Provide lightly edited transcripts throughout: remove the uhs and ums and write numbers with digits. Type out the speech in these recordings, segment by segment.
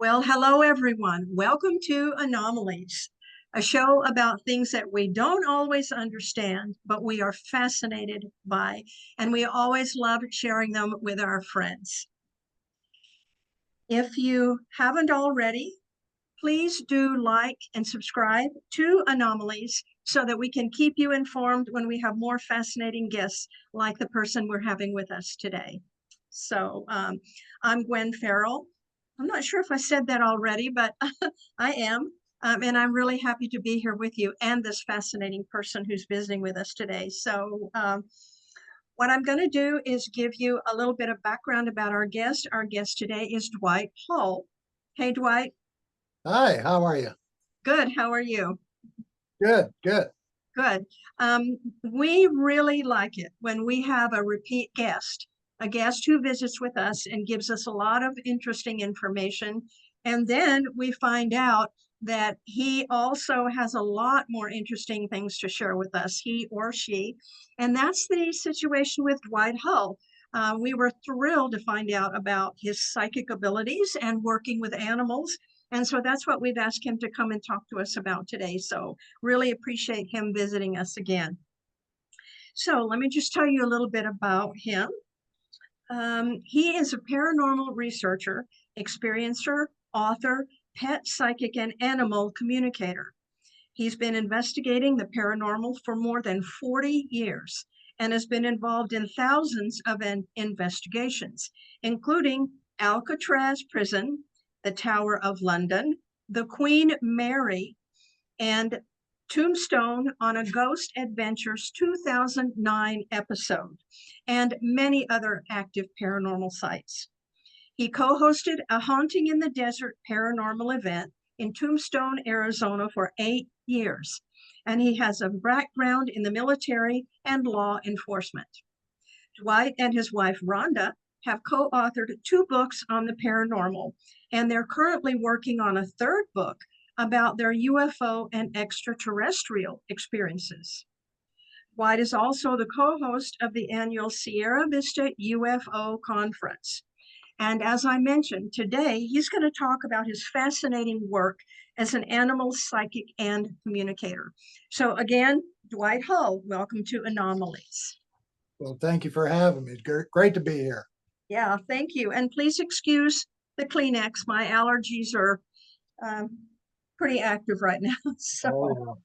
Well, hello, everyone. Welcome to Anomalies, a show about things that we don't always understand, but we are fascinated by, and we always love sharing them with our friends. If you haven't already, please do like and subscribe to Anomalies so that we can keep you informed when we have more fascinating guests like the person we're having with us today. So I'm Gwen Farrell. I'm not sure if I said that already, but I am. And I'm really happy to be here with you and this fascinating person who's visiting with us today. So what I'm going to do is give you a little bit of background about our guest. Our guest today is Dwight Hull. Hey, Dwight. Hi, how are you? Good. How are you? Good, good. Good. We really like it when we have a repeat guest, a guest who visits with us and gives us a lot of interesting information. And then we find out that he also has a lot more interesting things to share with us, he or she. And that's the situation with Dwight Hull. We were thrilled to find out about his psychic abilities and working with animals. And so that's what we've asked him to come and talk to us about today. So really appreciate him visiting us again. So let me just tell you a little bit about him. He is a paranormal researcher, experiencer, author, pet psychic, and animal communicator. He's been investigating the paranormal for more than 40 years and has been involved in thousands of investigations, including Alcatraz Prison, the Tower of London, the Queen Mary, and Tombstone on a Ghost Adventures 2009 episode, and many other active paranormal sites. He co-hosted a Haunting in the Desert paranormal event in Tombstone, Arizona for 8 years, and he has a background in the military and law enforcement. Dwight and his wife, Rhonda, have co-authored 2 books on the paranormal, and they're currently working on a 3rd book about their UFO and extraterrestrial experiences. Dwight is also the co-host of the annual Sierra Vista UFO Conference. And as I mentioned, today he's going to talk about his fascinating work as an animal psychic and communicator. So again, Dwight Hull, welcome to Anomalies. Well, thank you for having me. Great to be here. Yeah, thank you. And please excuse the Kleenex. My allergies are pretty active right now. So, Oh,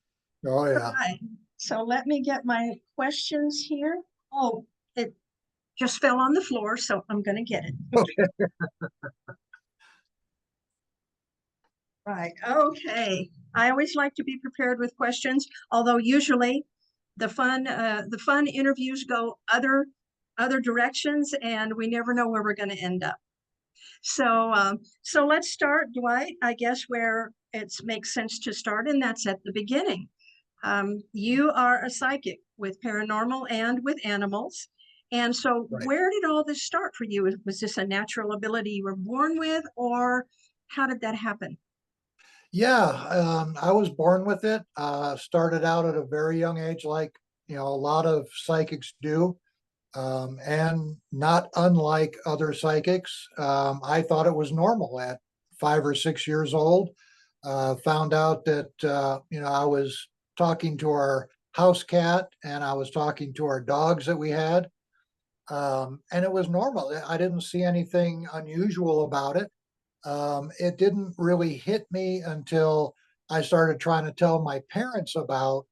yeah. Oh, yeah. right. So let me get my questions here. Oh, it just fell on the floor, so I'm going to get it. Okay. Right. Okay. I always like to be prepared with questions, although usually the fun interviews go other directions, and we never know where we're going to end up. So let's start, Dwight. I guess where it makes sense to start, and that's at the beginning. You are a psychic with paranormal and with animals. And so Right. where did all this start for you? Was this a natural ability you were born with, or how did that happen? Yeah, I was born with it. Started out at a very young age, like, a lot of psychics do. And not unlike other psychics, I thought it was normal at 5 or 6 years old. Found out that, I was talking to our house cat and I was talking to our dogs that we had. And it was normal. I didn't see anything unusual about it. It didn't really hit me until I started trying to tell my parents about,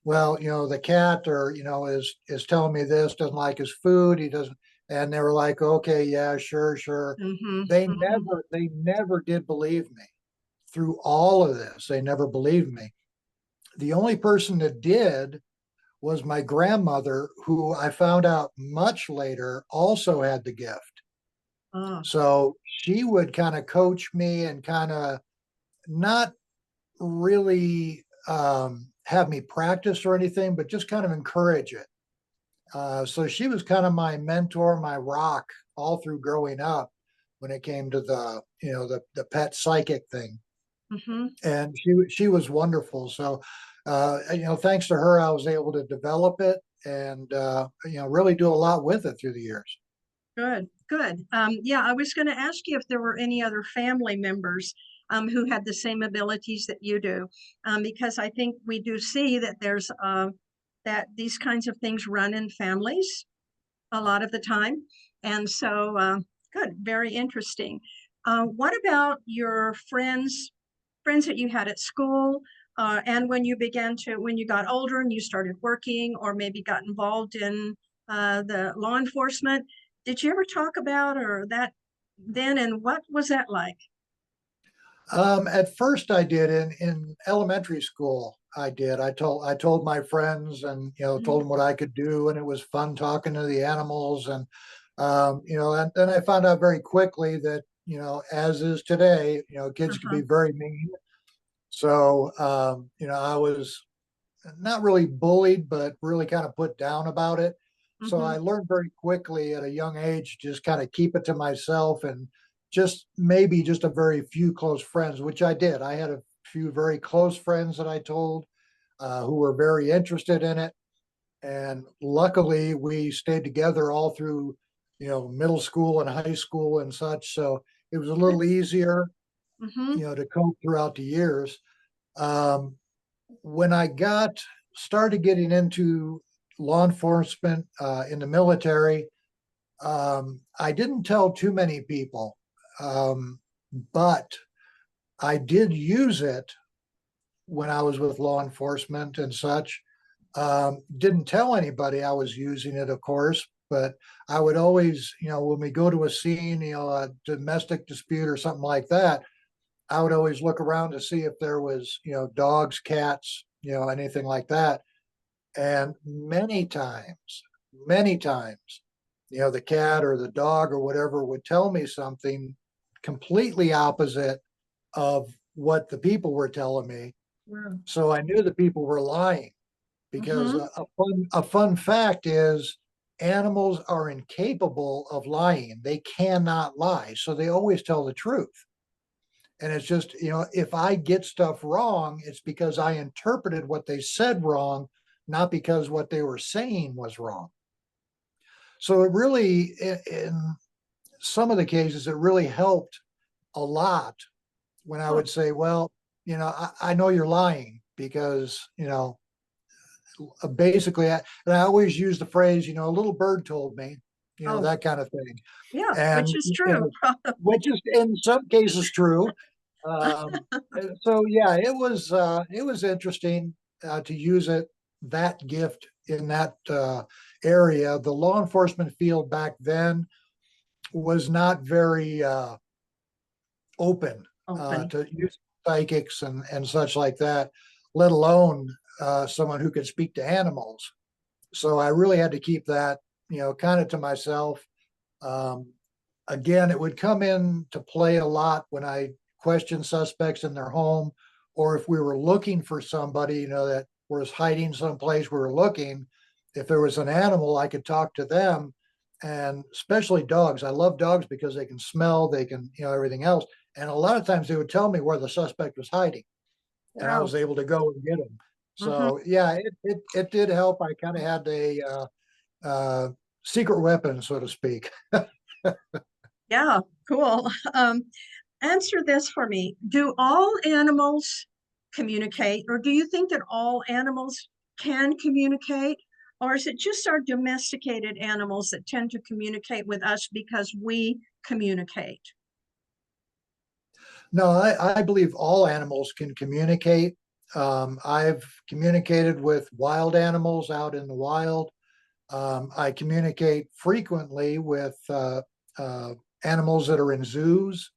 well, the cat or, is telling me this, doesn't like his food. He doesn't, and they were like, okay, yeah, sure, sure. Mm-hmm, They mm-hmm. never did believe me through all of this. They never believed me. The only person that did was my grandmother, who I found out much later also had the gift. Oh, So she would kind of coach me and kind of not really have me practice or anything, but just kind of encourage it. So she was kind of my mentor, my rock all through growing up when it came to the pet psychic thing. mm-hmm. And she was wonderful. So thanks to her, I was able to develop it and really do a lot with it through the years. Good. good. Yeah, I was going to ask you if there were any other family members who had the same abilities that you do, because I think we do see that there's that these kinds of things run in families a lot of the time. And so, good, very interesting. What about your friends that you had at school, and when you when you got older and you started working, or maybe got involved in the law enforcement? Did you ever talk about or that then, and what was that like? At first I did in elementary school. I told my friends and, told them what I could do, and it was fun talking to the animals. And, and then I found out very quickly that, as is today, kids can Uh-huh. be very mean. So, I was not really bullied, but really kind of put down about it. So Mm-hmm. I learned very quickly at a young age, just kind of keep it to myself, and just maybe just a very few close friends, which I did. I had a few very close friends that I told, who were very interested in it. And luckily we stayed together all through, middle school and high school and such. So it was a little easier, Mm-hmm. to cope throughout the years. Um, when I started getting into law enforcement, in the military, I didn't tell too many people, but I did use it when I was with law enforcement and such. Didn't tell anybody I was using it, of course, but I would always, when we go to a scene, a domestic dispute or something like that, I would always look around to see if there was, dogs, cats, anything like that. And many times, the cat or the dog or whatever would tell me something completely opposite of what the people were telling me. Wow. So I knew the people were lying, because Mm-hmm. a fun fact is animals are incapable of lying. They cannot lie. So they always tell the truth. And it's just, if I get stuff wrong, it's because I interpreted what they said wrong, not because what they were saying was wrong. So it really, in some of the cases, it really helped a lot when I Oh, would say, well, I know you're lying because, basically, and I always use the phrase, a little bird told me, oh, that kind of thing. yeah, which And, is true, which probably. is in some cases true. So yeah, it was interesting, to use that gift in that, area. The law enforcement field back then was not very, open, Open. to use psychics and such like that, let alone, someone who could speak to animals. So I really had to keep that, kind of to myself. Um, Again, it would come in to play a lot when I questioned suspects in their home, or if we were looking for somebody, that was hiding someplace we were looking. If there was an animal, I could talk to them, and especially dogs. I love dogs because they can smell, they can, everything else. And a lot of times they would tell me where the suspect was hiding, and I Wow. was able to go and get him. Mm-hmm. So yeah, it did help. I kind of had a, secret weapon, so to speak. Yeah, cool. Answer this for me. Do all animals communicate, or do you think that all animals can communicate? Or is it just our domesticated animals that tend to communicate with us because we communicate? No, I believe all animals can communicate. I've communicated with wild animals out in the wild. I communicate frequently with, animals that are in zoos.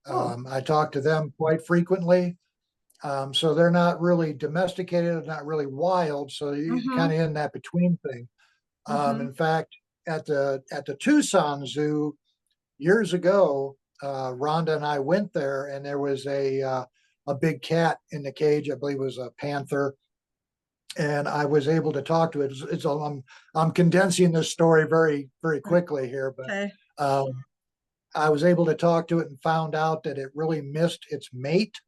Oh, I talk to them quite frequently. So they're not really domesticated, not really wild. So you mm-hmm, kind of in that between thing. mm-hmm. In fact, at the Tucson Zoo years ago, Rhonda and I went there, and there was a big cat in the cage. I believe it was a panther, and I was able to talk to it. I'm condensing this story very very quickly here, but, Okay. um, I was able to talk to it and found out that it really missed its mate,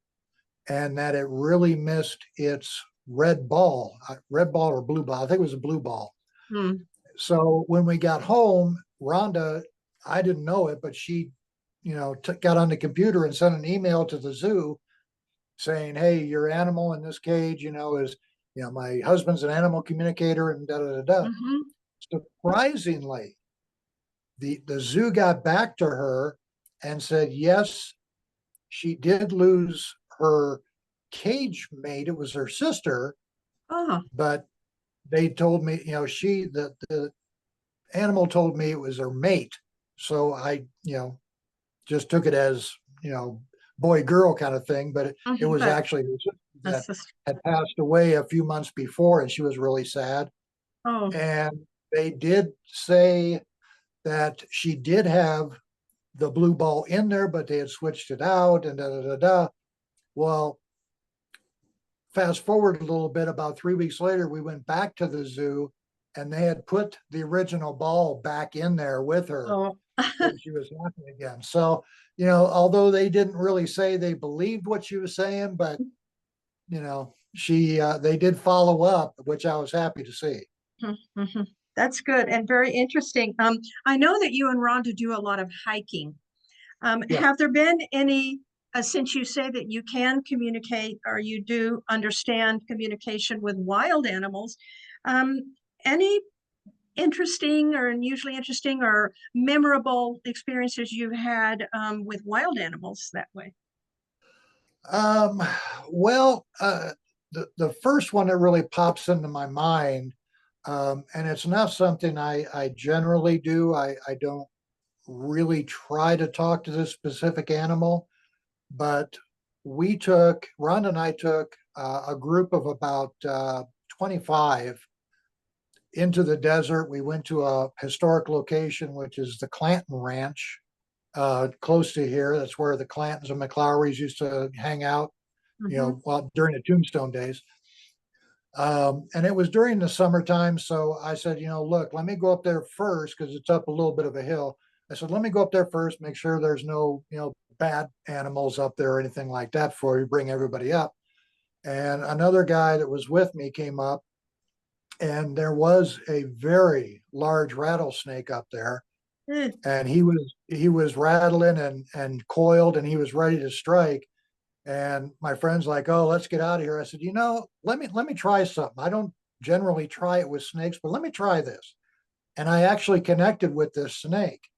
and that it really missed its red ball or blue ball. I think it was a blue ball. Hmm. So when we got home, Rhonda, I didn't know it, but she, got on the computer and sent an email to the zoo saying, "Hey, your animal in this cage, is, my husband's an animal communicator and da da da da." Hmm. Surprisingly, the zoo got back to her and said, yes, she did lose her cage mate. It was her sister, Oh, but they told me, the animal told me it was her mate. So I, just took it as, boy girl kind of thing, but it was but actually her sister that that's just, had passed away a few months before, and she was really sad. oh, And they did say that she did have the blue ball in there, but they had switched it out and da da da da. Well, fast forward a little bit, about 3 weeks later, we went back to the zoo and they had put the original ball back in there with her. oh. So she was happy again. So, although they didn't really say they believed what she was saying, but they did follow up, which I was happy to see. Mhm. That's good and very interesting. I know that you and Rhonda do a lot of hiking. Yeah. Have there been any, since you say that you can communicate or you do understand communication with wild animals, any interesting or unusually interesting or memorable experiences you've had with wild animals that way? Um, well, the first one that really pops into my mind, and it's not something I generally do. I don't really try to talk to this specific animal, but Ron and I took a group of about 25 into the desert. We went to a historic location, which is the Clanton Ranch, close to here. That's where the Clantons and McLauries used to hang out, Hmm. well, during the Tombstone days. And it was during the summertime. So I said, look, let me go up there first because it's up a little bit of a hill. I said, let me go up there first, make sure there's no, bad animals up there or anything like that before we bring everybody up. And another guy that was with me came up, and there was a very large rattlesnake up there. And he was rattling and coiled, and he was ready to strike. And my friend's like, "Oh, let's get out of here." I said, let me try something. I don't generally try it with snakes, but let me try this. And I actually connected with this snake.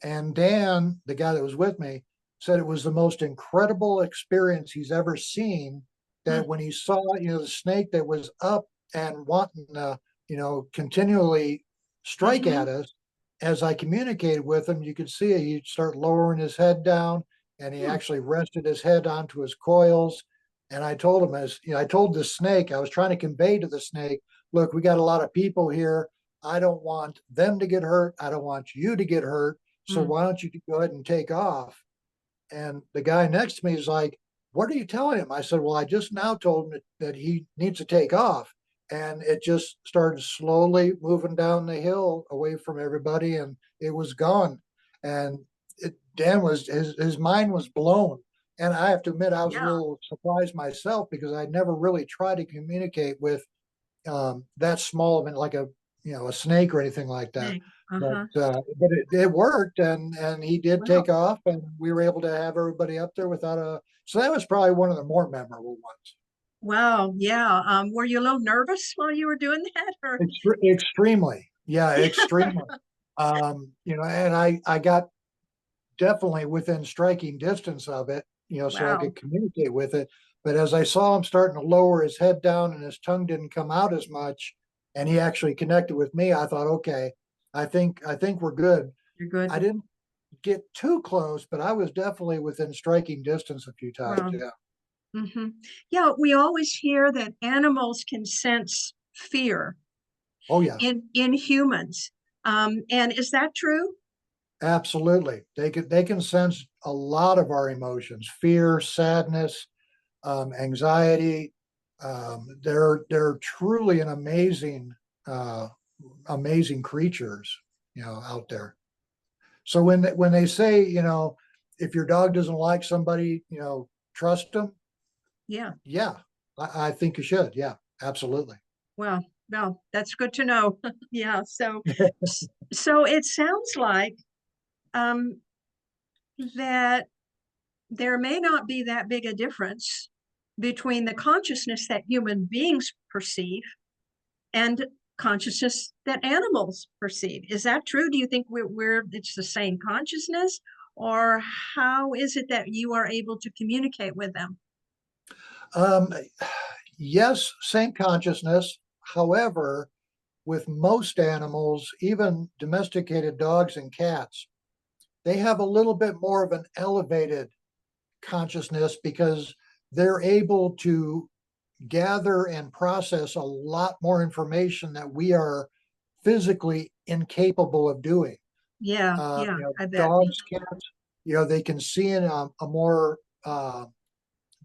And Dan, the guy that was with me, said it was the most incredible experience he's ever seen. That when he saw, the snake that was up and wanting to, continually strike Hmm. at us, as I communicated with him, you could see he'd start lowering his head down, and he actually rested his head onto his coils. And I told him, I told the snake, I was trying to convey to the snake, look, we got a lot of people here. I don't want them to get hurt. I don't want you to get hurt. So why don't you go ahead and take off? And the guy next to me is like, what are you telling him? I said, well, I just now told him that he needs to take off. And it just started slowly moving down the hill away from everybody, and it was gone. And Dan his mind was blown. And I have to admit, I was a Yeah. little surprised myself because I never really tried to communicate with that small of it, like a snake or anything like that. Uh-huh. But it worked, and he did Wow. take off, and we were able to have everybody up there without a. So that was probably one of the more memorable ones. Wow. Yeah. Were you a little nervous while you were doing that or? Extremely, yeah, Yeah. extremely. And I got definitely within striking distance of it, so I Wow. could communicate with it. But as I saw him starting to lower his head down and his tongue didn't come out as much, and he actually connected with me, I thought, okay, I think we're good. You're good. I didn't get too close, but I was definitely within striking distance a few times. Wow. Yeah. Hmm. Yeah, we always hear that animals can sense fear Oh yeah, in humans. And is that true? absolutely. They can sense a lot of our emotions: fear, sadness, anxiety. They're truly an amazing creatures, out there. So when they say, if your dog doesn't like somebody, trust them. Yeah. Yeah, I think you should. Yeah, absolutely. Well, no, that's good to know. Yeah. So it sounds like um, that there may not be that big a difference between the consciousness that human beings perceive and consciousness that animals perceive. Is that true? Do you think it's the same consciousness, or how is it that you are able to communicate with them? Um, yes, same consciousness. However, with most animals, even domesticated dogs and cats, they have a little bit more of an elevated consciousness because they're able to gather and process a lot more information that we are physically incapable of doing. Yeah, yeah, I bet. Dogs, cats, they can see in a more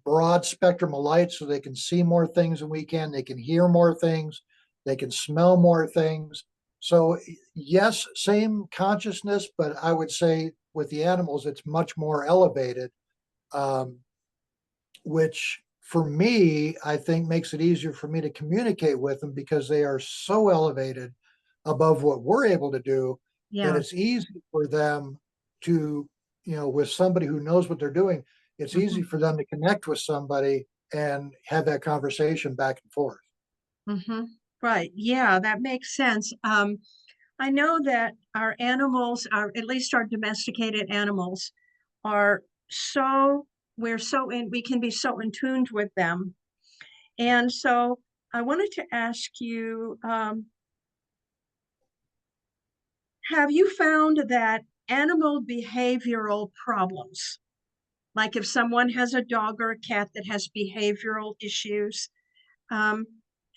broad spectrum of light, so they can see more things than we can. They can hear more things. They can smell more things. So, yes, same consciousness, but I would say with the animals, it's much more elevated, um, which for me, I think makes it easier for me to communicate with them because they are so elevated above what we're able to do that Yeah. it's easy for them to, with somebody who knows what they're doing, it's easy Hmm. for them to connect with somebody and have that conversation back and forth. Hmm. Right. Yeah, that makes sense. I know that our animals, at least our domesticated animals, are so we can be so in tuned with them. And so I wanted to ask you, have you found that animal behavioral problems, like if someone has a dog or a cat that has behavioral issues, um,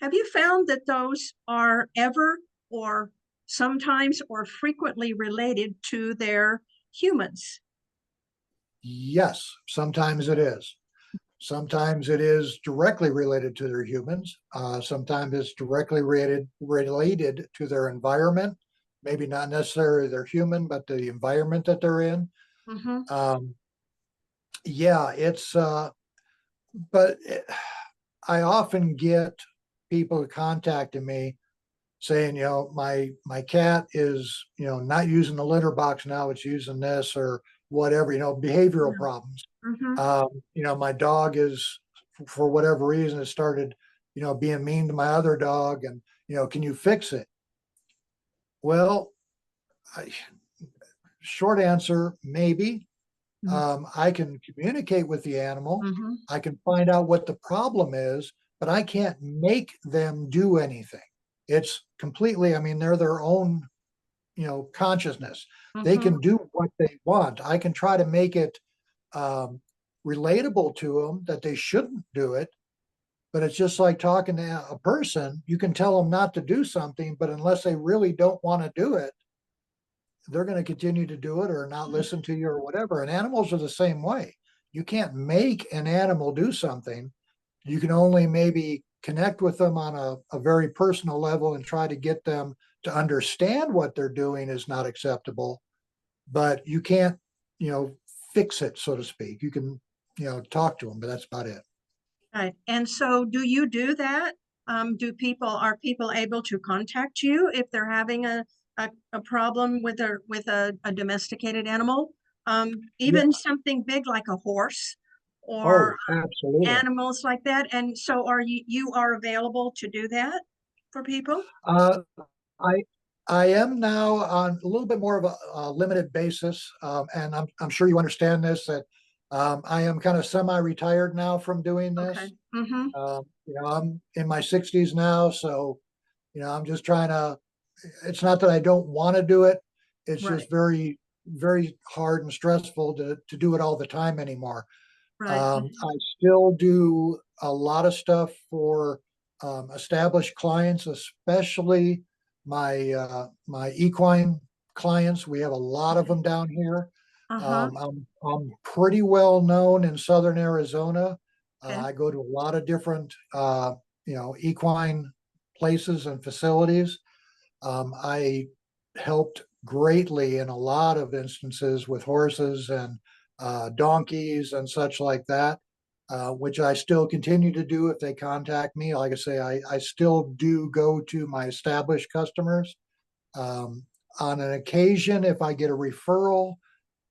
have you found that those are ever or sometimes or frequently related to their humans? Yes, sometimes it is. Sometimes it is directly related to their humans. Sometimes it's directly related to their environment. Maybe not necessarily their human, but the environment that they're in. Mm-hmm. Um, yeah, but I often get people contacting me saying, my cat is, not using the litter box now, it's using this or whatever, behavioral Yeah. problems. Mm-hmm. My dog is, for whatever reason, has started, being mean to my other dog, and can you fix it? Well, I, short answer, maybe. I can communicate with the animal. Mm-hmm. I can find out what the problem is, but I can't make them do anything. It's completely, I mean, they're their own, consciousness. They Mm-hmm. can do what they want. I can try to make it um, relatable to them that they shouldn't do it. But it's just like talking to a person. You can tell them not to do something, but unless they really don't want to do it, they're going to continue to do it or not listen to you or whatever. And animals are the same way. You can't make an animal do something. You can only maybe connect with them on a very personal level and try to get them to understand what they're doing is not acceptable. But you can't, you know, fix it, so to speak. You can, talk to them, but that's about it. Right. And so do you do that? Are people able to contact you if they're having a problem with a domesticated animal? Yeah. Even something big like a horse or Oh, absolutely. animals like that. And so you are available to do that for people? Uh, I I am now on a little bit more of a limited basis, and I'm sure you understand this that I am kind of semi-retired now from doing Okay. this. Mm-hmm. I'm in my 60s now, so I'm just trying to. It's not that I don't want to do it; it's Right. just very, very hard and stressful to do it all the time anymore. Right. I still do a lot of stuff for established clients, especially my equine clients. We have a lot of Okay. them down here. Uh-huh. I'm pretty well known in Southern Arizona. Okay. I go to a lot of different equine places and facilities. I helped greatly in a lot of instances with horses and donkeys and such like that, which I still continue to do if they contact me. Like I say, I still do go to my established customers. Um, on an occasion, if I get a referral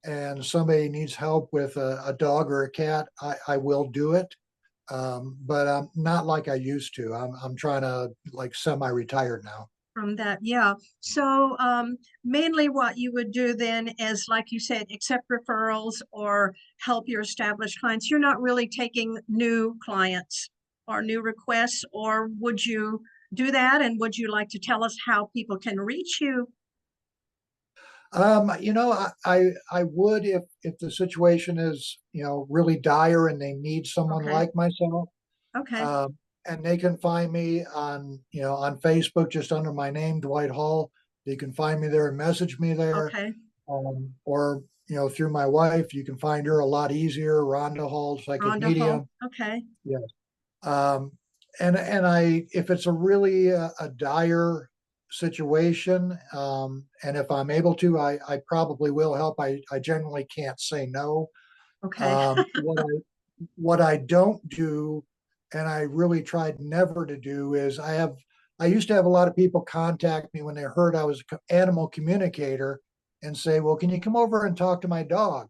and somebody needs help with a dog or a cat, I will do it. But I'm not like I used to. I'm trying to like semi-retired now. From that, yeah. So mainly what you would do then is, like you said, accept referrals or help your established clients. You're not really taking new clients or new requests, or would you do that? And would you like to tell us how people can reach you? I would if the situation is, really dire and they need someone Okay, like myself. okay, And they can find me on Facebook just under my name, Dwight Hull. They can find me there and message me there. okay. Or, through my wife, you can find her a lot easier, Rhonda Hall, psychic Rhonda Hull, medium. okay, Yeah. Um, and if it's a really a dire situation, and if I'm able to, I probably will help. I generally can't say no. okay. Um, what I what I don't do, and I really tried never to do, is I used to have a lot of people contact me when they heard I was an animal communicator and say, "Well, can you come over and talk to my dog?"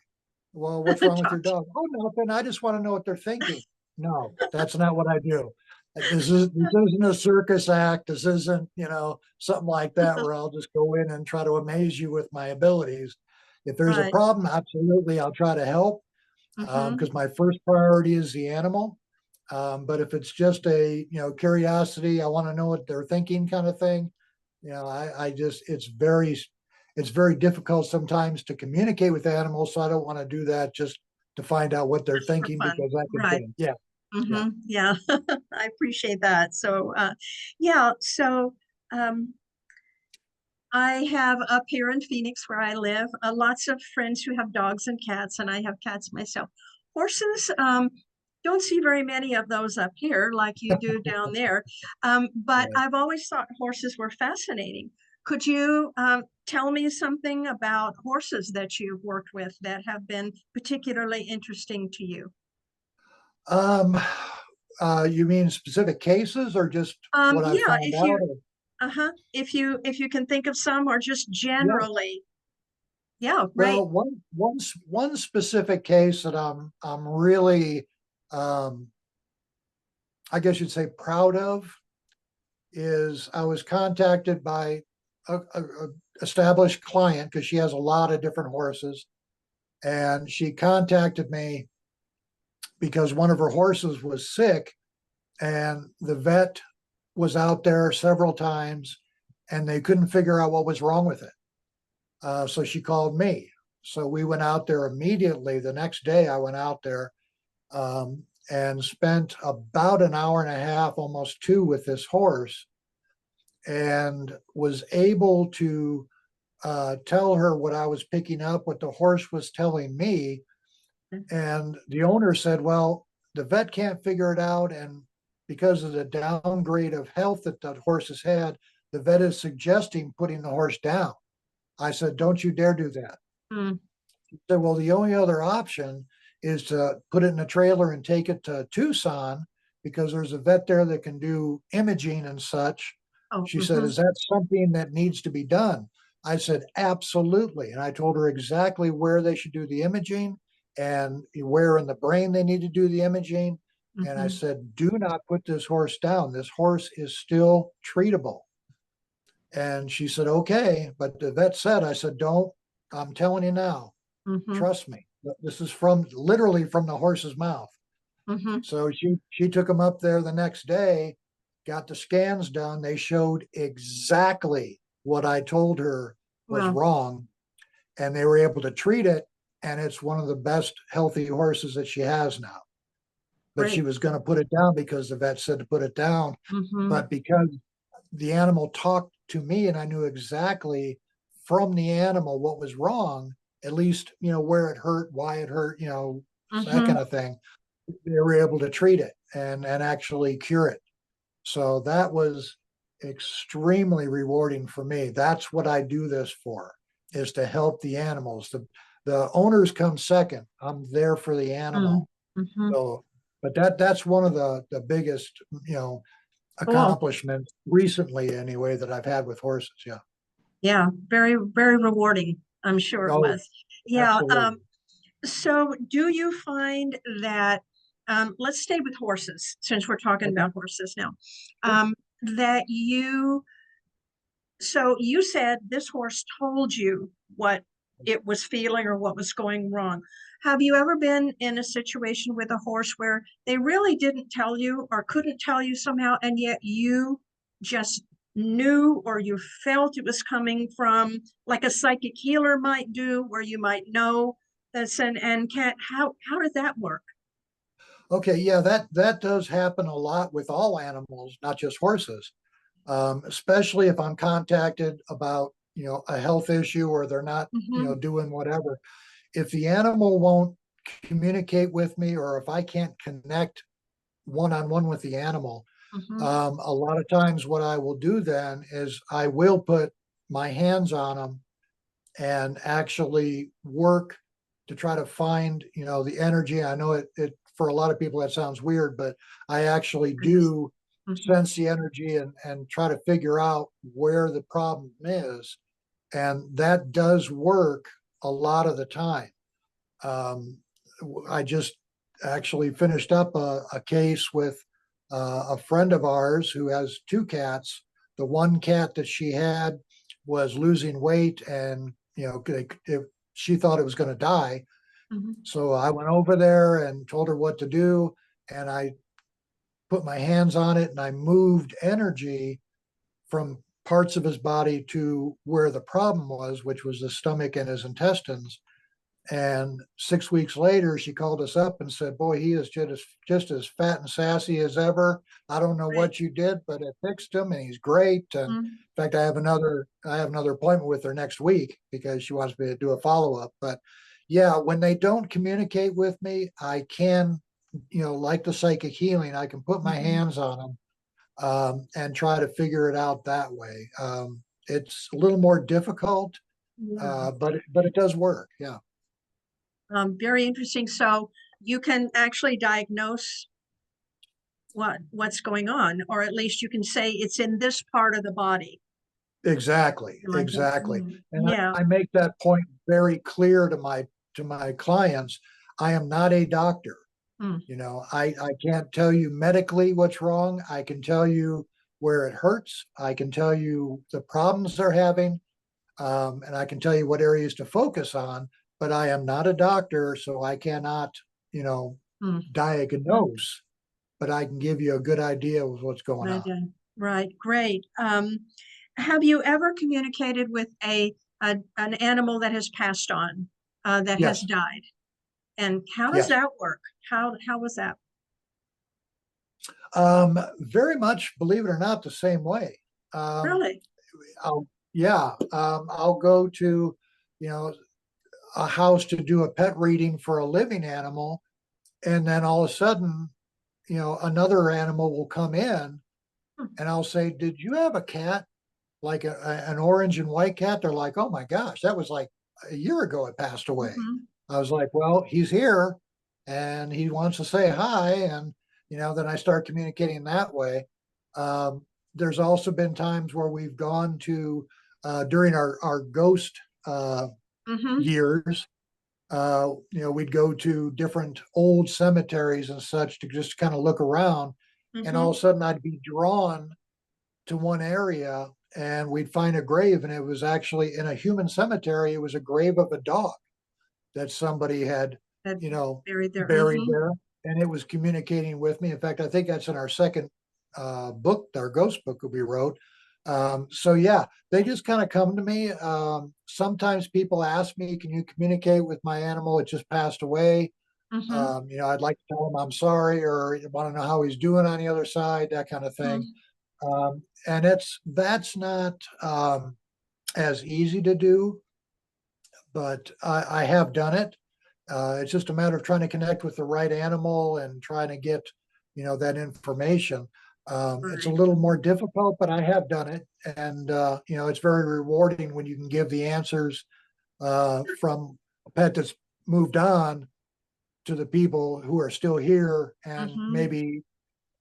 Well, what's wrong with your Talk to- dog? Oh, nothing. I just want to know what they're thinking. No, that's not what I do. This isn't a circus act. This isn't, something like that where I'll just go in and try to amaze you with my abilities. If there's a Right. problem, absolutely, I'll try to help, Mm-hmm. because my first priority is the animal. But if it's just a, curiosity, I want to know what they're thinking kind of thing, I just, it's very difficult sometimes to communicate with animals. So I don't want to do that just to find out what they're Just for thinking, fun. because I can Right. think, yeah, yeah. Mm-hmm. Yeah. I appreciate that. So yeah, so um I have up here in Phoenix where I live, lots of friends who have dogs and cats, and I have cats myself. Horses, don't see very many of those up here like you do down there. But Right. I've always thought horses were fascinating. Could you tell me something about horses that you've worked with that have been particularly interesting to you? Um, you mean specific cases or just what I Yeah, found if out? you, uh-huh, if you can think of some, or just Yeah. generally. Yeah, great. Well, one specific case that I'm really, um, I guess you'd say, proud of is I was contacted by a established client because she has a lot of different horses, and she contacted me because one of her horses was sick, and the vet was out there several times, and they couldn't figure out what was wrong with it. So she called me. So we went out there immediately. The next day, I went out there, and spent about an hour and a half, almost two, with this horse, and was able to tell her what I was picking up, what the horse was telling me. And the owner said, "Well, the vet can't figure it out. And because of the downgrade of health that the horse has had, the vet is suggesting putting the horse down." I said, "Don't you dare do that." Mm, He said, "Well, the only other option is to put it in a trailer and take it to Tucson, because there's a vet there that can do imaging and such." oh, She said, mhm, "Is that something that needs to be done?" I said, "Absolutely." And I told her exactly where they should do the imaging and where in the brain they need to do the imaging. And I mhm. said, "Do not put this horse down. This horse is still treatable." And she said, "Okay." But the vet said, I said, "Don't, I'm telling you now, Mhm, trust me. This is from literally from the horse's mouth." mhm. So she took him up there the next day, got the scans done. They showed exactly what I told her was Well, wrong, and they were able to treat it. And it's one of the best healthy horses that she has now. But she great. was going to put it down because the vet said to put it down. Mhm, But because the animal talked to me and I knew exactly from the animal what was wrong, at least, where it hurt, why it hurt, that kind mhm. of thing, they were able to treat it and actually cure it. So that was extremely rewarding for me. That's what I do this for, is to help the animals. The owners come second. I'm there for the Mm, animal. mhm. So, but that's one of the biggest, Cool. accomplishments recently anyway that I've had with horses. Yeah. Yeah, very, very rewarding. I'm sure it Oh, was. Yeah. absolutely. So do you find that, let's stay with horses since we're talking Okay. about horses now, that so you said this horse told you what it was feeling or what was going wrong. Have you ever been in a situation with a horse where they really didn't tell you or couldn't tell you somehow, and yet you just knew or you felt it was coming from, like a psychic healer might do, where you might know that's an and can't, how did that work? Okay, yeah, that does happen a lot with all animals, not just horses. Especially if I'm contacted about, a health issue or they're not, Mm-hmm, doing whatever. If the animal won't communicate with me or if I can't connect one-on-one with the animal, mm-hmm. a lot of times what I will do then is I will put my hands on them and actually work to try to find, the energy. I know it for a lot of people that sounds weird, but I actually I just, do mhm. sense the energy and try to figure out where the problem is. And that does work a lot of the time. Um, I just actually finished up a case with a friend of ours who has two cats. The one cat that she had was losing weight, and she thought it was going to die. Mhm. So I went over there and told her what to do, and I put my hands on it and I moved energy from parts of his body to where the problem was, which was the stomach and his intestines. And 6 weeks later, she called us up and said, "Boy, he is just as fat and sassy as ever. I don't know Right. what you did, but it fixed him, and he's great." And in Mhm. fact, I have another appointment with her next week because she wants me to do a follow up. But yeah, when they don't communicate with me, I can, like the psychic healing, I can put my Mhm. hands on them and try to figure it out that way. It's a little more difficult, Yeah. but it does work. Yeah. Very interesting. So you can actually diagnose what's going on, or at least you can say it's in this part of the body. Exactly, Like that. exactly. Mm. And Yeah. I make that point very clear to my clients. I am not a doctor. Mm. I can't tell you medically what's wrong. I can tell you where it hurts. I can tell you the problems they're having, and I can tell you what areas to focus on. But I am not a doctor, so I cannot, you know, Mm. diagnose. But I can give you a good idea of what's going Right. on. Right. Great. Have you ever communicated with an animal that has passed on, that has Yes, died? And how does yes. that work? How was that? Very much, believe it or not, the same way. Um, Really? I'll, yeah, I'll go to, you know, a house to do a pet reading for a living animal, and then all of a sudden, another animal will come in, Hmm. and I'll say, "Did you have a cat like an orange and white cat?" They're like, "Oh my gosh, that was like a year ago. It passed away." Mhm. I was like, "Well, he's here, and he wants to say hi," and then I start communicating that way. Um, there's also been times where we've gone to during our ghost Mhm. years. We'd go to different old cemeteries and such to just kind of look around, and all of a Mhm. sudden I'd be drawn to one area, and we'd find a grave, and it was actually in a human cemetery. It was a grave of a dog that somebody had, That you know, buried there. buried Mhm. there, and it was communicating with me. In fact, I think that's in our second book, our ghost book that we wrote. So yeah, they just kind of come to me. Sometimes people ask me, "Can you communicate with my animal? It just passed away." Mhm. I'd like to tell him I'm sorry, or want to know how he's doing on the other side, that kind of thing. Mhm. And that's not as easy to do, but I have done it. It's just a matter of trying to connect with the right animal and trying to get, that information. It's a Right. little more difficult, but I have done it, and it's very rewarding when you can give the answers from a pet that's moved on to the people who are still here, and Mhm. maybe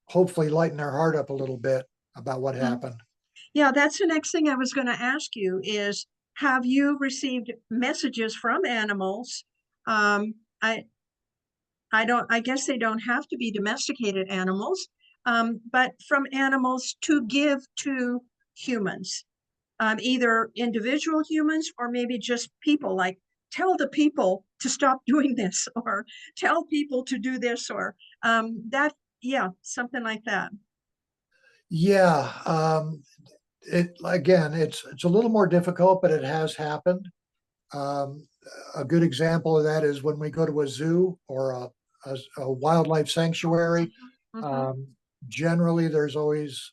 hopefully lighten their heart up a little bit about what Mhm. happened. Yeah, that's the next thing I was going to ask you is, have you received messages from animals? Um, I I guess they don't have to be domesticated animals, but from animals to give to humans, either individual humans or maybe just people, like tell the people to stop doing this, or tell people to do this, or that, yeah, something like that. Yeah, it again, it's a little more difficult, but it has happened. Um, a good example of that is when we go to a zoo or a wildlife sanctuary. Mm-hmm. Um, Generally, there's always,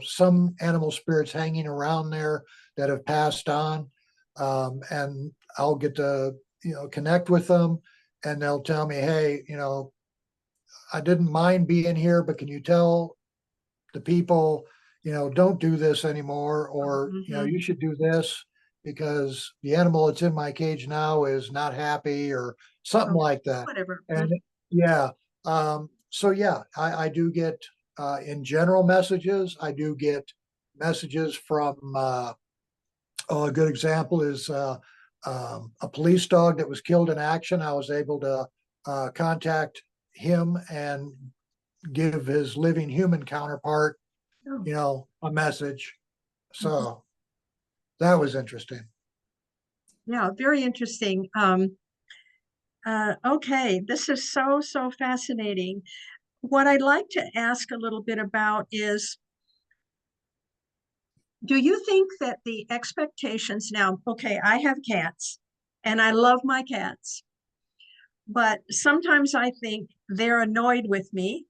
some animal spirits hanging around there that have passed on. And I'll get to, connect with them, and they'll tell me, hey, I didn't mind being here, but can you tell the people, don't do this anymore, or, Mm-hmm. you should do this because the animal that's in my cage now is not happy, or something Okay, like that. whatever. And yeah, so yeah, I do get, in general, messages. I do get messages from, oh, a good example is, a police dog that was killed in action. I was able to contact him and give his living human counterpart, Oh, a message. mhm. So that was interesting. Yeah, very interesting. Okay, this is so, so fascinating. What I'd like to ask a little bit about is, do you think that the expectations now, okay, I have cats and I love my cats, but sometimes I think they're annoyed with me,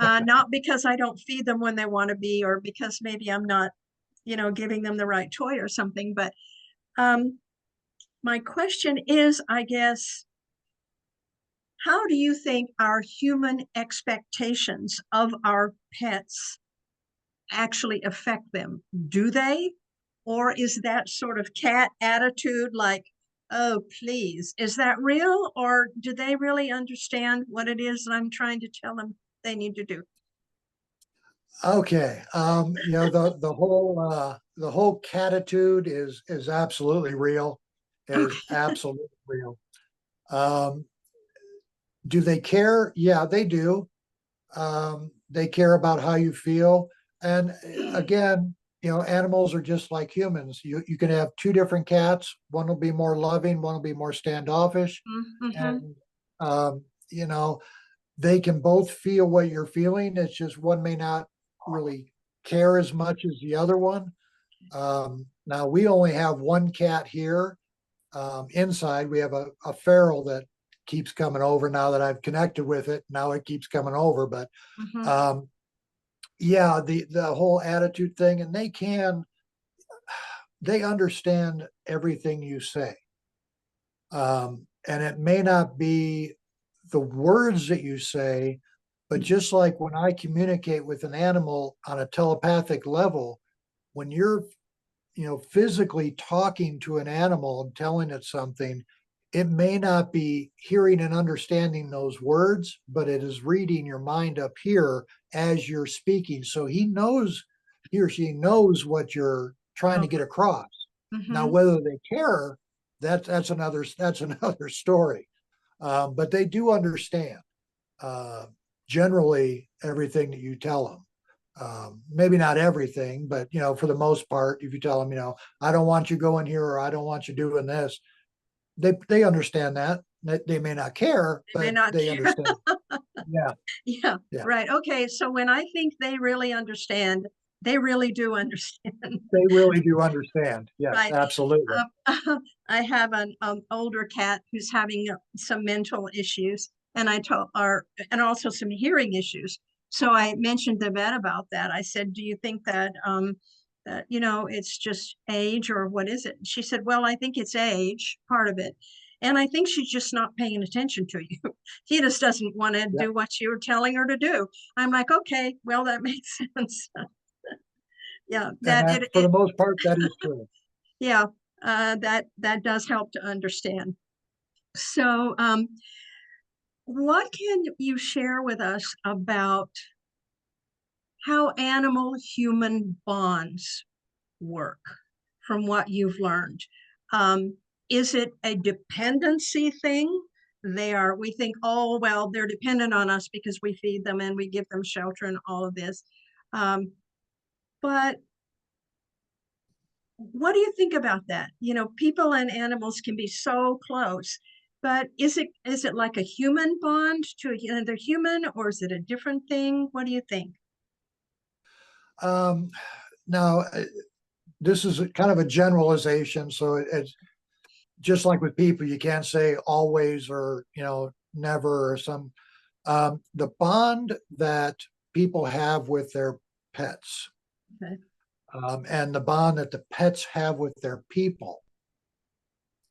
not because I don't feed them when they want to be, or because maybe I'm not, giving them the right toy or something. But um, my question is, I guess, how do you think our human expectations of our pets actually affect them? Do they? Or is that sort of cat attitude like, oh, please, is that real? Or do they really understand what it is that I'm trying to tell them they need to do? Okay. The whole catitude is absolutely real, is Okay. absolutely real. Um, do they care? Yeah, they do. They care about how you feel. And again, animals are just like humans. You can have two different cats. One will be more loving, one will be more standoffish. Mm-hmm. And um, you know, they can both feel what you're feeling. It's just one may not really care as much as the other one. Now we only have one cat here. Inside, we have a feral that keeps coming over now that I've connected with it. Now it keeps coming over, but Mm-hmm. um, yeah, the whole attitude thing, and they understand everything you say. And it may not be the words that you say, but just like when I communicate with an animal on a telepathic level, when you're, physically talking to an animal and telling it something, it may not be hearing and understanding those words, but it is reading your mind up here as you're speaking. So he or she knows what you're trying to Okay. get across. Now, Mm-hmm. whether they care, that's another story. But they do understand, uh, generally, everything that you tell them. Maybe not everything, but for the most part, if you tell them, I don't want you going here, or I don't want you doing this, they understand that. They may not care, They may but not they care. understand. Yeah, Yeah, yeah, right. Okay, so when I think they really understand, they really do understand. they really do understand. Yes, Right. absolutely. I have an older cat who's having some mental issues, and and also some hearing issues. So I mentioned the vet about that. I said, "Do you think that it's just age, or what is it?" And she said, "Well, I think it's age, part of it, and I think she's just not paying attention to you. He just doesn't want to Yeah, do what you're telling her to do." I'm like, "Okay, well, that makes sense." Yeah, and that that, for the most part, that is true. yeah, that does help to understand. So, what can you share with us about how animal human bonds work from what you've learned. Um, is it a dependency thing? We think, oh, well, they're dependent on us because we feed them and we give them shelter and all of this. But what do you think about that? You know, people and animals can be so close, but is it like a human bond to another human, or is it a different thing? What do you think? Um, Now, this is kind of a generalization, so it's just like with people, you can't say always or never or some. The bond that people have with their pets, Okay. and the bond that the pets have with their people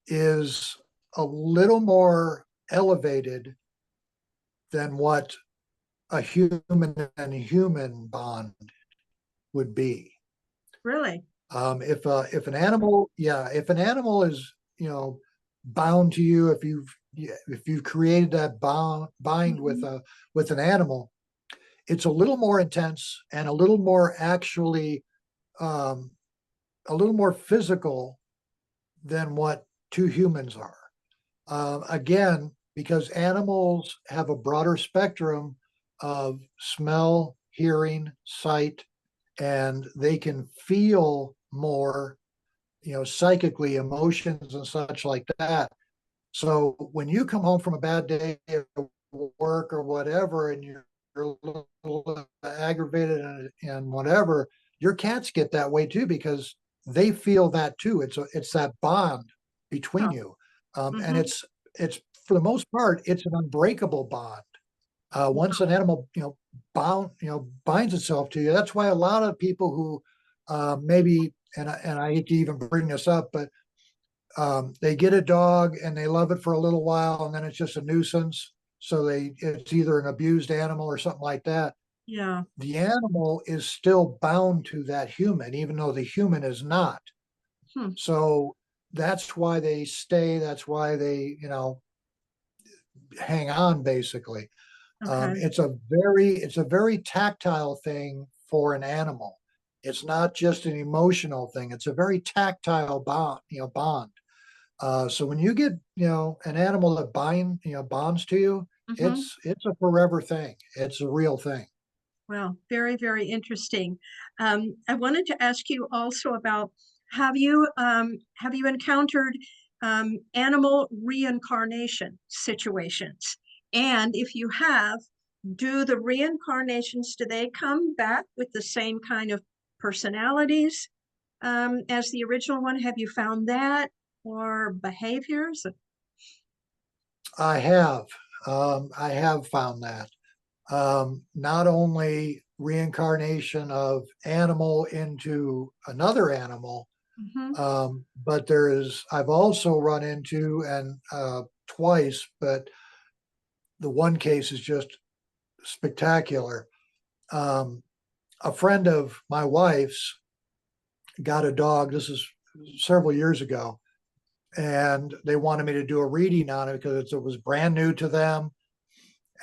is a little more elevated than what a human and human bond would be. Really? If an animal, yeah, if an animal is bound to you, if you've created that bind with Mhm. an animal, it's a little more intense and a little more actually um, a little more physical than what two humans are. Again, because animals have a broader spectrum of smell, hearing, sight, and they can feel more, psychically, emotions and such like that. So when you come home from a bad day at work or whatever, and you're a little aggravated and whatever, your cats get that way too because they feel that too. It's that bond between Oh. you, and Hmm. it's for the most part it's an unbreakable bond. Once an animal binds itself to you, that's why a lot of people who maybe and I hate to even bring this up, but they get a dog and they love it for a little while and then it's just a nuisance. So it's either an abused animal or something like that. Yeah. The animal is still bound to that human, even though the human is not. Hmm. So that's why they stay. That's why they, hang on basically. Okay. It's a very tactile thing for an animal. It's not just an emotional thing. It's a very tactile bond. So when you get, an animal that bonds to you, Hmm. it's a forever thing. It's a real thing. Well, very, very interesting. I wanted to ask you also about have you encountered animal reincarnation situations? And if you have, do the reincarnations, do they come back with the same kind of personalities as the original one? Have you found that, or behaviors? I have, I have found that. Not only reincarnation of animal into another animal, Hmm. but I've also run into, and twice, but the one case is just spectacular. Um, a friend of my wife's got a dog. This is several years ago, and they wanted me to do a reading on it because it was brand new to them.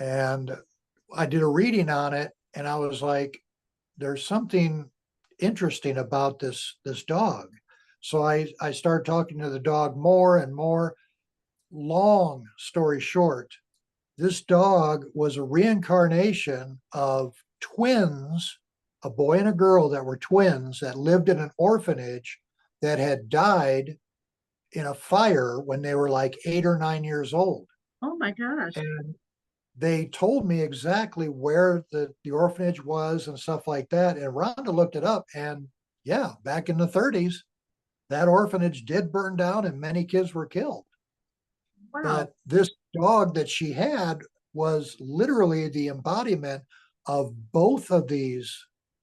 And I did a reading on it, and I was like, "There's something interesting about this dog." So I started talking to the dog more and more. Long story short, this dog was a reincarnation of twins, a boy and a girl that were twins that lived in an orphanage that had died in a fire when they were like 8 or 9 years old. Oh my gosh. And they told me exactly where the orphanage was and stuff like that. And Rhonda looked it up. And yeah, back in the 30s, that orphanage did burn down and many kids were killed. Wow. But this dog that she had was literally the embodiment of both of these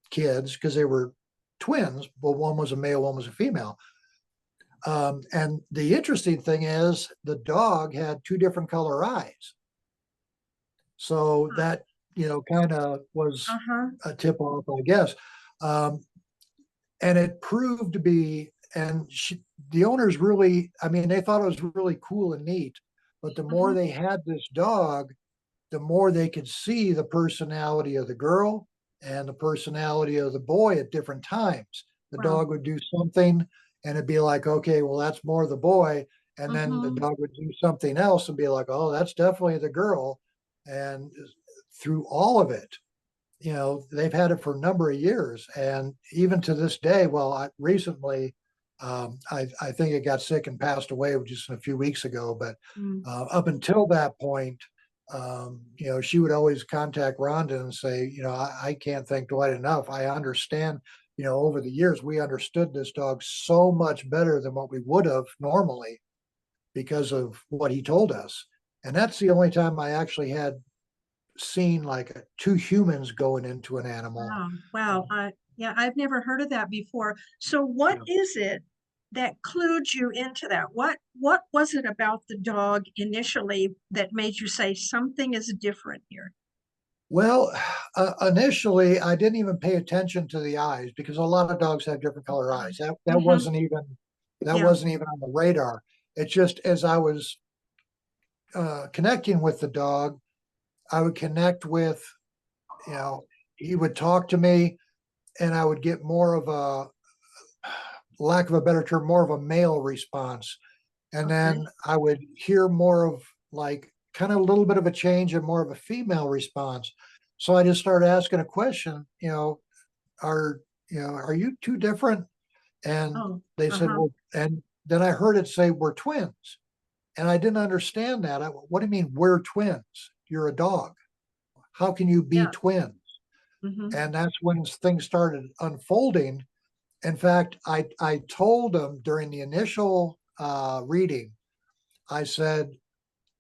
kids because they were twins, but one was a male, one was a female. And the interesting thing is the dog had two different color eyes. So that, kind of was Uh-huh. a tip off, I guess. Um, and it proved to be, the owners really, I mean, they thought it was really cool and neat. But the more Mhm. they had this dog, the more they could see the personality of the girl and the personality of the boy at different times. The Wow. dog would do something and it'd be like, okay, well, that's more the boy. And then the Mm-hmm. dog would do something else and be like, oh, that's definitely the girl. And through all of it, they've had it for a number of years. And even to this day, well, recently, I think it got sick and passed away just a few weeks ago. But Mm. up until that point, she would always contact Rhonda and say, I can't thank Dwight enough. I understand, over the years, we understood this dog so much better than what we would have normally because of what he told us. And that's the only time I actually had seen like two humans going into an animal. Wow. Wow. Yeah, I've never heard of that before. So what Yeah. is it that clued you into that? What was it about the dog initially that made you say something is different here? Well, initially, I didn't even pay attention to the eyes because a lot of dogs have different color eyes. That Mm-hmm. Yeah. wasn't even on the radar. It's just as I was connecting with the dog, I would connect with, you know, he would talk to me, and I would get more of a, lack of a better term, more of a male response, and Okay. then I would hear more of like kind of a little bit of a change and more of a female response. So I just started asking a question, are are you two different? And Oh, they said, uh-huh. well, and then I heard it say we're twins. And I didn't understand that. What do you mean we're twins? You're a dog. How can you be Yeah. twins? Mm-hmm. And that's when things started unfolding. In fact, I told them during the initial reading, I said,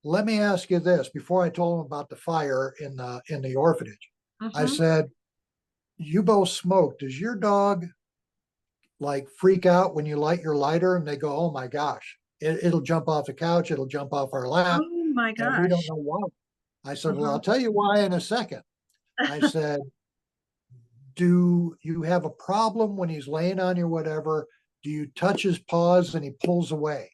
let me ask you this before I told them about the fire in the orphanage. I Mm-hmm. said, you both smoke. Does your dog like freak out when you light your lighter and they go, oh my gosh, it'll jump off the couch, it'll jump off our lap, Oh my and we don't gosh. know why. I said, well, Uh-huh. I'll tell you why in a second. I said, do you have a problem when he's laying on you, whatever? Do you touch his paws and he pulls away?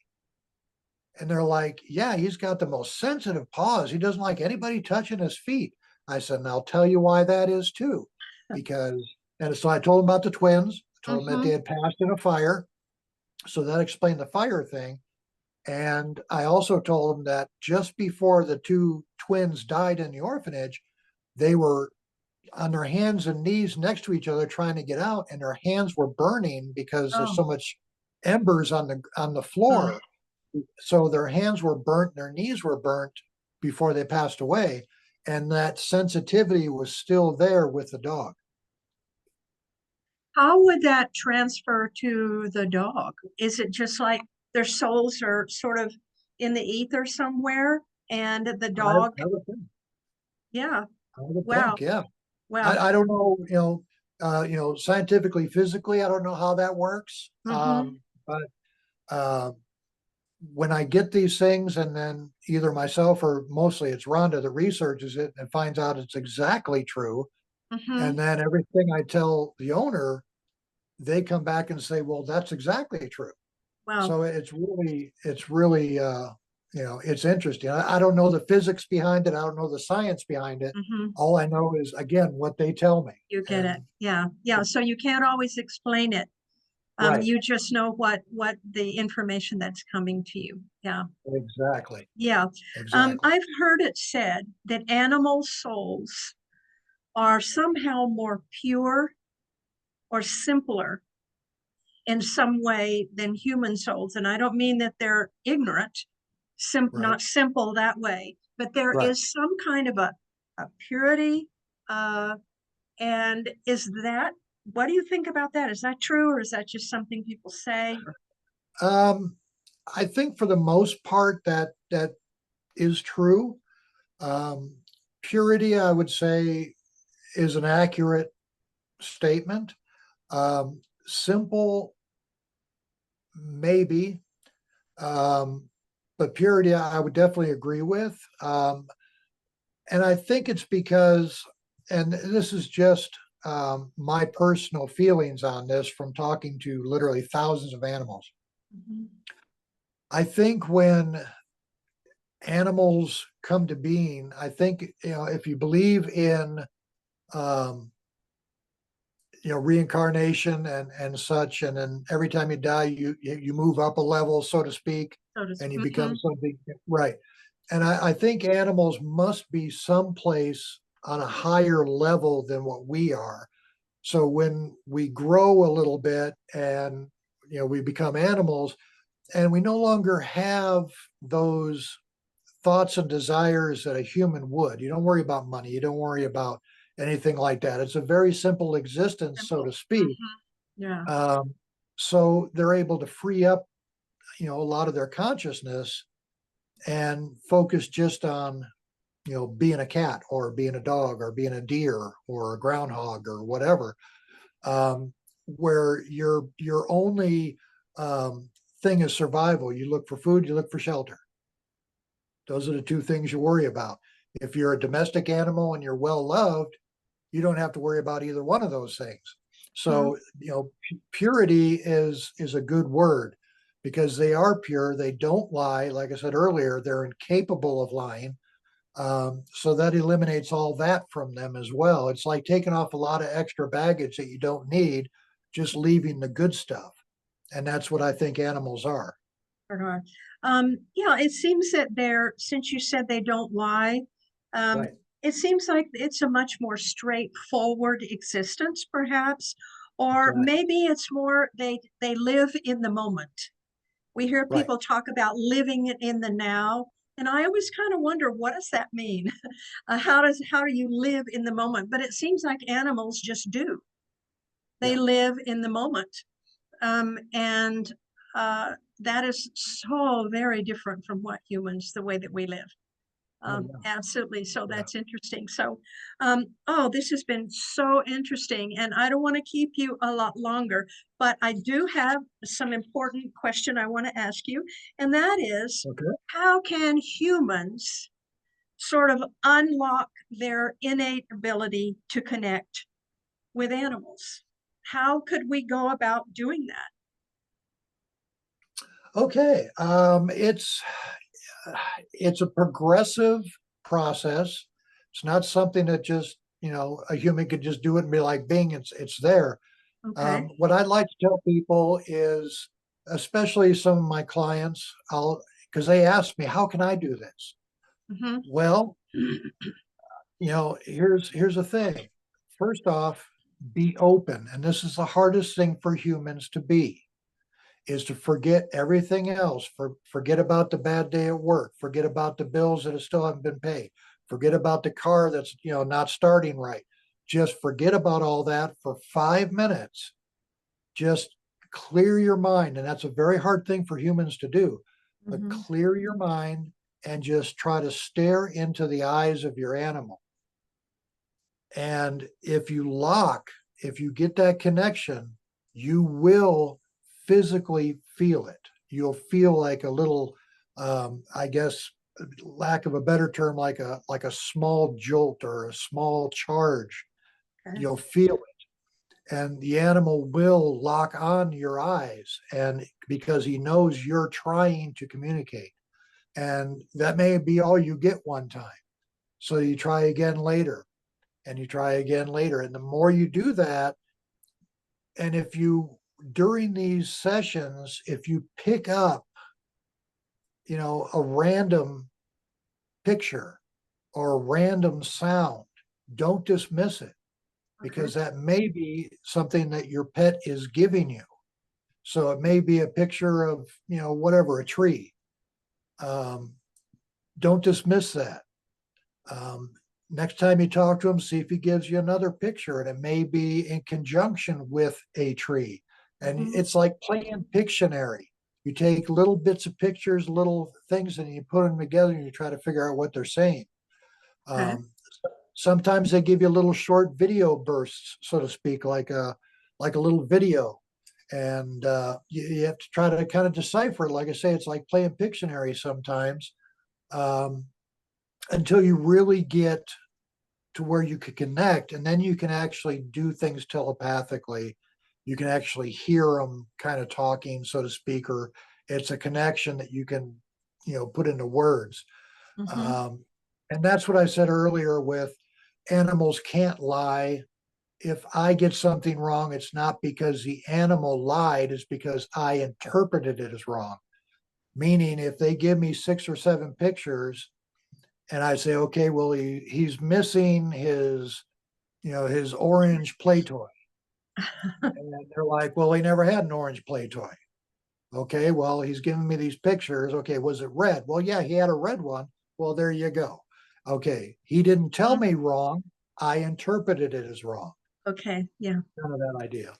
And they're like, yeah, he's got the most sensitive paws. He doesn't like anybody touching his feet. I said, and I'll tell you why that is too. Because, and so I told him about the twins, I told him that they Mm-hmm. had passed in a fire. So that explained the fire thing. And I also told him that just before the two twins died in the orphanage, they were on their hands and knees next to each other trying to get out, and their hands were burning because there's Oh, so much embers on the uh, floor. So their hands were burnt, their knees were burnt before they passed away, and that sensitivity was still there with the dog. how would that transfer to the dog? Is it just like their souls are sort of in the ether somewhere and the dog? I would think. Yeah. I would Wow. think, yeah. Wow. I don't know, scientifically, physically, I don't know how that works. Mm-hmm. But uh, when I get these things, and then either myself or mostly it's Rhonda that researches it and finds out it's exactly true, Mm-hmm. and then everything I tell the owner, they come back and say, "Well, that's exactly true." Wow. So it's really, it's interesting. I don't know the physics behind it. I don't know the science behind it. Mm-hmm. All I know is again what they tell me, You get it. and Yeah. Yeah. So you can't always explain it. right, You just know what the information that's coming to you. Yeah. exactly, Yeah. exactly. I've heard it said that animal souls are somehow more pure or simpler in some way than human souls. And I don't mean that they're ignorant, Right, not simple that way, but there right. is some kind of a purity. Uh, and is that, what do you think about that? Is that true, or is that just something people say? Um, I think for the most part that is true. Um, Purity, I would say, is an accurate statement. Simple, maybe, but purity, I would definitely agree with. And I think it's because, and this is just my personal feelings on this from talking to literally thousands of animals. Mhm. I think when animals come to being, I think, if you believe in um, reincarnation and such. And then every time you die, you move up a level, so to speak, So and you become mhm. something right. And I think animals must be someplace on a higher level than what we are. So when we grow a little bit and we become animals and we no longer have those thoughts and desires that a human would. You don't worry about money. You don't worry about anything like that. It's a very simple existence, so to Simple. speak. Mhm. Yeah. Um, so they're able to free up, a lot of their consciousness and focus just on, being a cat or being a dog or being a deer or a groundhog or whatever. Where your only thing is survival. You look for food, you look for shelter. Those are the two things you worry about. If you're a domestic animal and you're well loved, you don't have to worry about either one of those things. Mhm. So, purity is a good word because they are pure. They don't lie. Like I said earlier, they're incapable of lying. So that eliminates all that from them as well. It's like taking off a lot of extra baggage that you don't need, just leaving the good stuff. And that's what I think animals are. Bernard. Yeah, it seems that since you said they don't lie, um, Right. it seems like it's a much more straightforward existence, perhaps, or Exactly. maybe it's more they live in the moment. We hear Right. people talk about living in the now, and I always kind of wonder, what does that mean? How do you live in the moment? But it seems like animals just do. They Yeah. live in the moment. And that is so very different from what humans, the way that we live. Oh, yeah. Absolutely. So Yeah. that's interesting. So, this has been so interesting, and I don't want to keep you a lot longer, but I do have some important question I want to ask you, and that is, Okay. how can humans sort of unlock their innate ability to connect with animals? How could we go about doing that? Okay. It's a progressive process. It's not something that just, a human could just do it and be like, bing, it's there. Okay. What I'd like to tell people is, especially some of my clients, because they ask me, how can I do this? Mm-hmm. Well, here's the thing. First off, be open. And this is the hardest thing for humans to be, is to forget everything else. Forget about the bad day at work. Forget about the bills that still haven't been paid. Forget about the car that's, not starting right. Just forget about all that for 5 minutes. Just clear your mind. And that's a very hard thing for humans to do, but Mm-hmm. clear your mind and just try to stare into the eyes of your animal. And if you get that connection, you will physically feel it. You'll feel like a little, I guess, lack of a better term, like a small jolt or a small charge. Okay. You'll feel it, and the animal will lock on your eyes, and because he knows you're trying to communicate, and that may be all you get one time. So you try again later and you try again later. And the more you do that, and if you, during these sessions, if you pick up, a random picture or a random sound, don't dismiss it Okay. because that may be something that your pet is giving you. So it may be a picture of, whatever, a tree. Um, don't dismiss that. Um, Next time you talk to him, see if he gives you another picture, and it may be in conjunction with a tree. And Mm-hmm. it's like playing Pictionary. You take little bits of pictures, little things, and you put them together and you try to figure out what they're saying. Okay. Um, Sometimes they give you little short video bursts, so to speak, like a little video. And you have to try to kind of decipher it. Like I say, it's like playing Pictionary sometimes, um, until you really get to where you could connect, and then you can actually do things telepathically. You can actually hear them kind of talking, so to speak, or it's a connection that you can, put into words. Mm-hmm. Um, and that's what I said earlier with animals can't lie. if I get something wrong, it's not because the animal lied, it's because I interpreted it as wrong. Meaning, if they give me 6 or 7 pictures and I say, okay, well, he's missing his, his orange play toy. And they're like, well, he never had an orange play toy. Okay, well, he's giving me these pictures. Okay, was it red? Well, yeah, he had a red one. Well, there you go. Okay, he didn't tell me wrong. I interpreted it as wrong. Okay, yeah. None of that idea.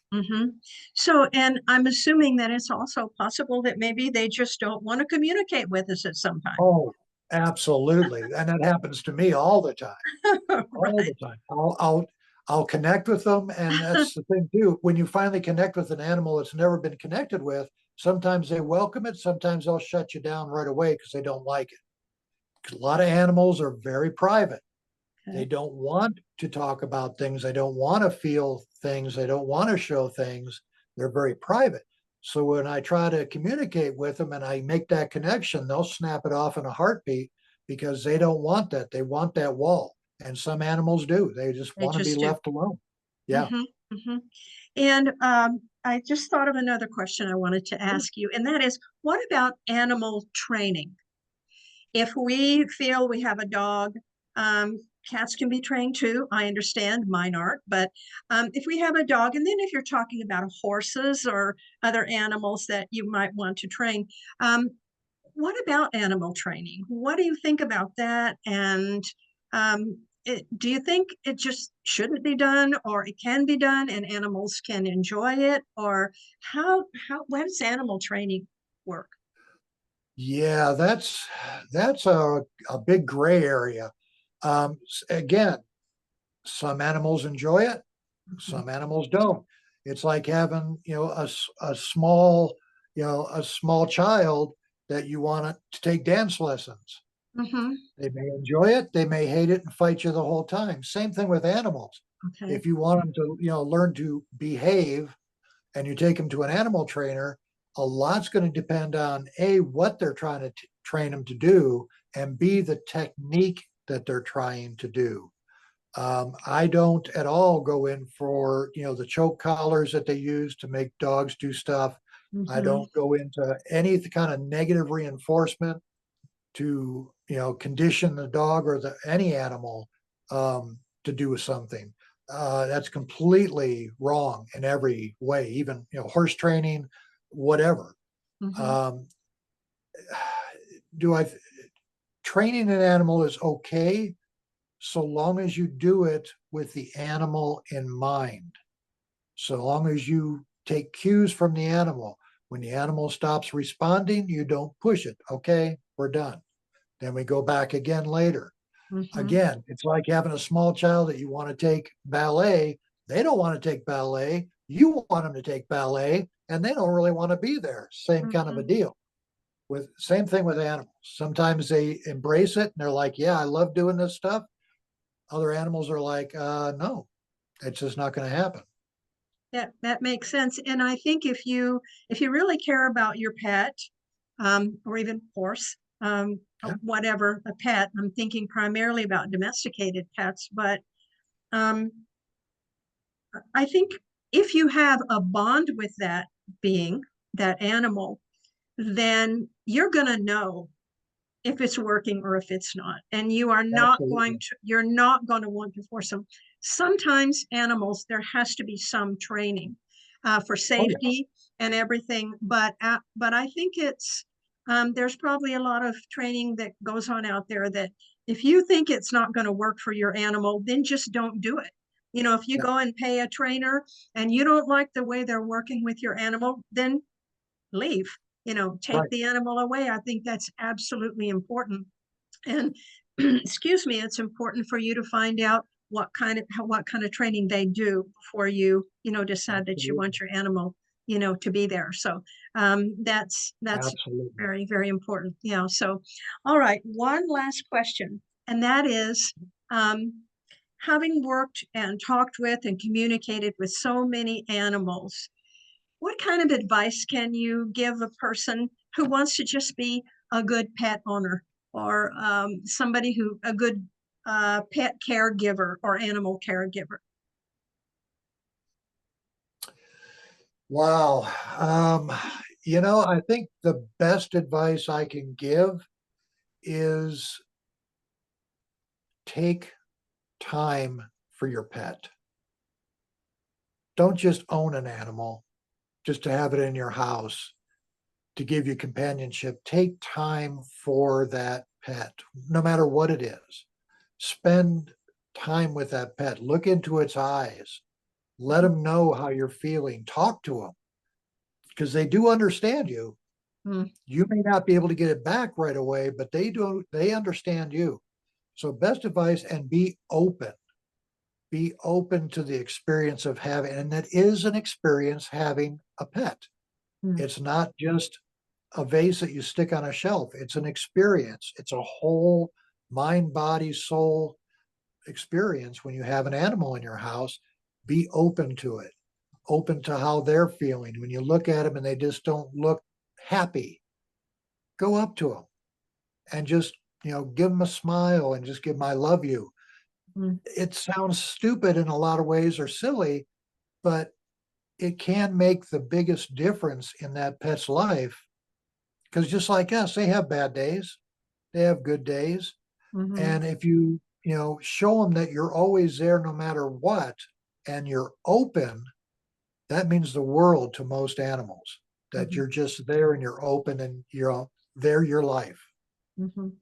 So, and I'm assuming that it's also possible that maybe they just don't want to communicate with us at some time. Oh, absolutely. And that happens to me all the time. All Right. the time. I'll connect with them. And that's the thing too. When you finally connect with an animal that's never been connected with, sometimes they welcome it. Sometimes they'll shut you down right away because they don't like it. Because a lot of animals are very private. They Okay. don't want to talk about things. They don't want to feel things. They don't want to show things. They're very private. So when I try to communicate with them and I make that connection, they'll snap it off in a heartbeat because they don't want that. They want that wall. And some animals do. They just They want to be just do. left alone. Yeah. hmm hmm And I just thought of another question I wanted to ask you, and that is, what about animal training? If we feel we have a dog, cats can be trained too. I understand mine aren't, but if we have a dog, and then if you're talking about horses or other animals that you might want to train, what about animal training? What do you think about that? And do you think it just shouldn't be done, or it can be done and animals can enjoy it? Or how does animal training work? Yeah, that's a big gray area. Again, some animals enjoy it, Mhm. some animals don't. It's like having, a small, a small child that you want to take dance lessons. Mhm. They may enjoy it, they may hate it and fight you the whole time. Same thing with animals. Okay. If you want them to, learn to behave and you take them to an animal trainer, a lot's going to depend on A, what they're trying to train them to do, and B, the technique that they're trying to do. I don't at all go in for, the choke collars that they use to make dogs do stuff. I Mhm. don't go into any kind of negative reinforcement to, condition the dog or any animal to do something. That's completely wrong in every way, even, horse training, whatever. Mhm. Um, do I training an animal is okay so long as you do it with the animal in mind. So long as you take cues from the animal. When the animal stops responding, you don't push it. Okay, we're done. Then we go back again later. Mhm. Again, it's like having a small child that you want to take ballet. They don't want to take ballet. You want them to take ballet, and they don't really want to be there. Same kind of a Mhm. deal. With same thing with animals. Sometimes they embrace it and they're like, "Yeah, I love doing this stuff." Other animals are like, "No, it's just not going to happen." That makes sense. And I think if you really care about your pet, or even horse, Yeah. whatever a pet, I'm thinking primarily about domesticated pets, but um, I think if you have a bond with that being, that animal, then you're going to know if it's working or if it's not. And Absolutely. you're not going to want to force them. Sometimes animals, there has to be some training for Oh yeah. safety and everything. But I think there's probably a lot of training that goes on out there that if you think it's not going to work for your animal, then just don't do it. If you Yeah. go and pay a trainer and you don't like the way they're working with your animal, then leave, take Right. the animal away. I think that's absolutely important. And excuse me, it's important for you to find out what kind of training they do before you decide that you Absolutely. want your animal, to be there. So that's Absolutely. very, very important. So all right, one last question, and that is having worked and talked with and communicated with so many animals, what kind of advice can you give a person who wants to just be a good pet owner, or a good pet caregiver or animal caregiver? Wow. I think the best advice I can give is take time for your pet. Don't just own an animal just to have it in your house to give you companionship. Take time for that pet, no matter what it is. Spend time with that pet. Look into its eyes. Let them know how you're feeling. Talk to them because they do understand you. Mm, You may not be able to get it back right away, but they do, they understand you. So best advice, and be open. Be open to the experience of having, and it is an experience having a pet. mm, It's not just a vase that you stick on a shelf. It's an experience. It's a whole mind, body, soul experience when you have an animal in your house. Be open to it, open to how they're feeling. When you look at them and they just don't look happy, go up to them and just, give them a smile and just give them, I love you. mm, It sounds stupid in a lot of ways or silly, but it can make the biggest difference in that pet's life. Because just like us, they have bad days, they have good days. mhm, And if you, show them that you're always there no matter what, and you're open, that means the world to most animals, that mhm, you're just there and you're open and they're your life. mhm.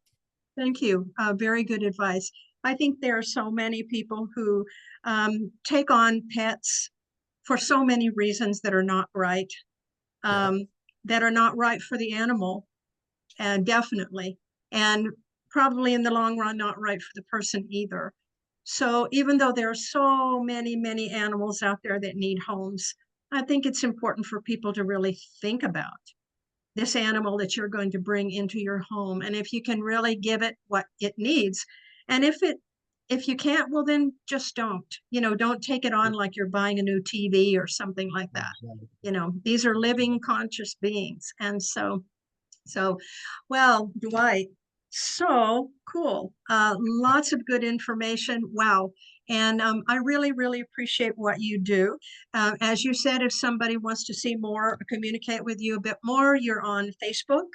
Thank you. Very good advice. I think there are so many people who take on pets for so many reasons that are not right, Yeah. um, that are not right for the animal, and definitely, and probably in the long run, not right for the person either. So even though there are so many, many animals out there that need homes, I think it's important for people to really think about this animal that you're going to bring into your home, and if you can really give it what it needs. And if you can't, well, then just don't take it on like you're buying a new TV or something like that. Exactly. These are living conscious beings. And so well, Dwight, so cool. Lots of good information. Wow. And I really, really appreciate what you do. As you said, if somebody wants to see more, communicate with you a bit more, you're on Facebook,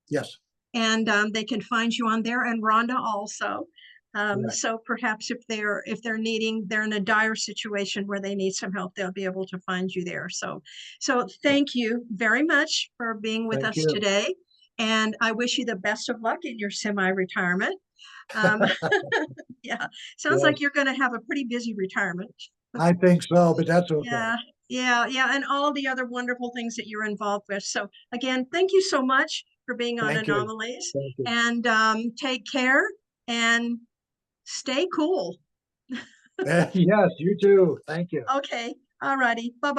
Yes. and they can find you on there, and Rhonda also. Correct. So perhaps they're in a dire situation where they need some help, they'll be able to find you there. So Yeah. thank you very much for being with Thank us you. today, and I wish you the best of luck in your semi-retirement. Um, yeah, sounds like Yes. you're going to have a pretty busy retirement. I think so, but that's okay. Yeah, yeah, and all the other wonderful things that you're involved with. So again, thank you so much for being on Thank you. Anomalies, Thank you. and take care and stay cool. Yes, you too. Thank you. Okay, all righty, bye-bye.